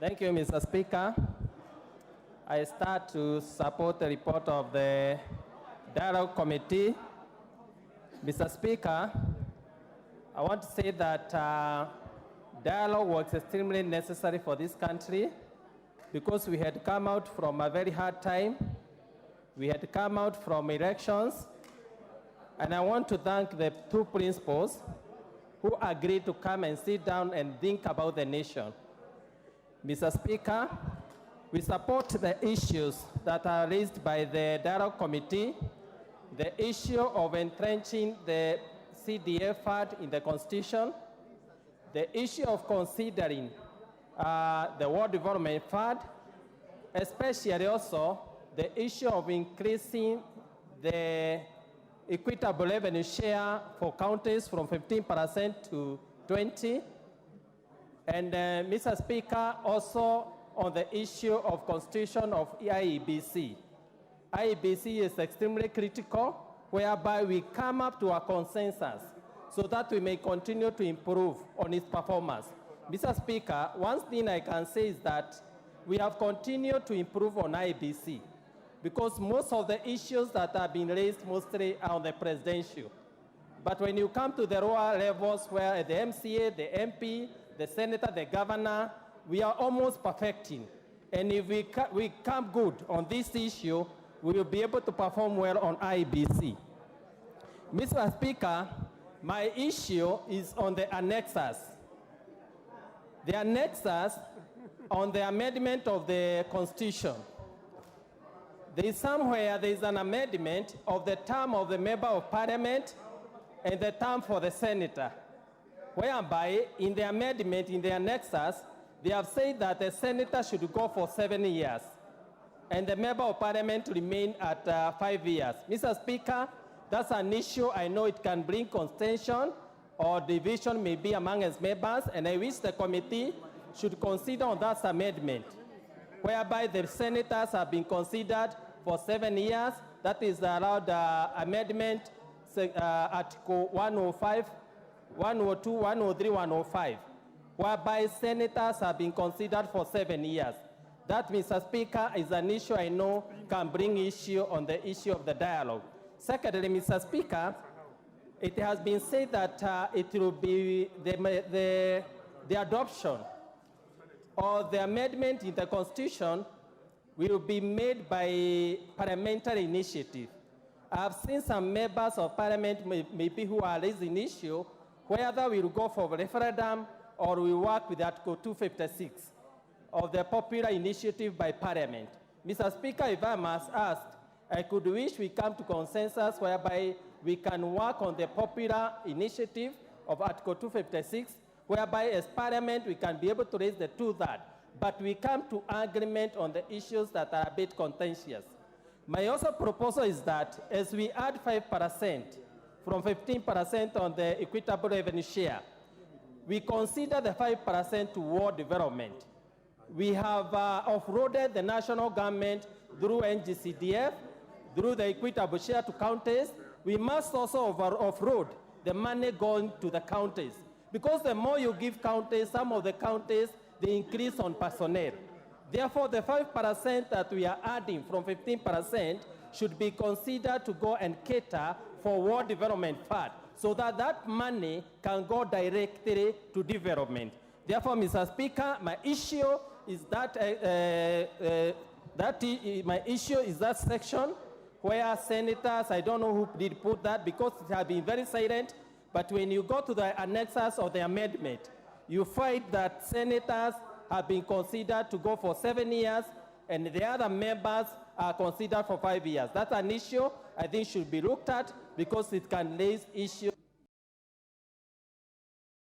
Thank you, Mr. Speaker. I start to support the report of the Dialogue Committee. Mr. Speaker, I want to say that dialogue was extremely necessary for this country because we had come out from a very hard time. We had come out from elections. And I want to thank the two principals who agreed to come and sit down and think about the nation. Mr. Speaker, we support the issues that are raised by the Dialogue Committee, the issue of entrenching the CDF fund in the Constitution, the issue of considering the World Development Fund, especially also the issue of increasing the equitable revenue share for counties from 15% to 20%. And Mr. Speaker, also on the issue of constitution of IEBC. IEBC is extremely critical, whereby we come up to a consensus so that we may continue to improve on its performance. Mr. Speaker, one thing I can say is that we have continued to improve on IEBC because most of the issues that have been raised mostly are on the presidential. But when you come to the lower levels where the MCA, the MP, the senator, the governor, we are almost perfecting. And if we come good on this issue, we will be able to perform well on IEBC. Mr. Speaker, my issue is on the annexes. The annexes on the amendment of the Constitution. There is somewhere there is an amendment of the term of the member of parliament and the term for the senator, whereby in the amendment, in the annexes, they have said that the senator should go for 7 years and the member of parliament remain at 5 years. Mr. Speaker, that's an issue. I know it can bring contention or division maybe among its members, and I wish the committee should consider on that amendment, whereby the senators have been considered for 7 years. That is allowed amendment Article 105, 102, 103, 105, whereby senators have been considered for 7 years. That, Mr. Speaker, is an issue I know can bring issue on the issue of the dialogue. Secondly, Mr. Speaker, it has been said that it will be the adoption or the amendment in the Constitution will be made by parliamentary initiative. I have seen some members of parliament maybe who are raising issue whether we will go for referendum or we work with Article 256 of the popular initiative by Parliament. Mr. Speaker, if I must ask, I could wish we come to consensus whereby we can work on the popular initiative of Article 256, whereby as Parliament we can be able to raise the 2/3, but we come to agreement on the issues that are a bit contentious. My also proposal is that as we add 5% from 15% on the equitable revenue share, we consider the 5% to world development. We have offloaded the national government through NGCDF, through the equitable share to counties. We must also offload the money going to the counties, because the more you give counties, some of the counties, they increase on personnel. Therefore, the 5% that we are adding from 15% should be considered to go and cater for World Development Fund, so that that money can go directly to development. Therefore, Mr. Speaker, my issue is that that section where senators, I don't know who did put that because it has been very silent, but when you go to the annexes of the amendment, you find that senators have been considered to go for 7 years and the other members are considered for 5 years. That's an issue I think should be looked at because it can raise issues.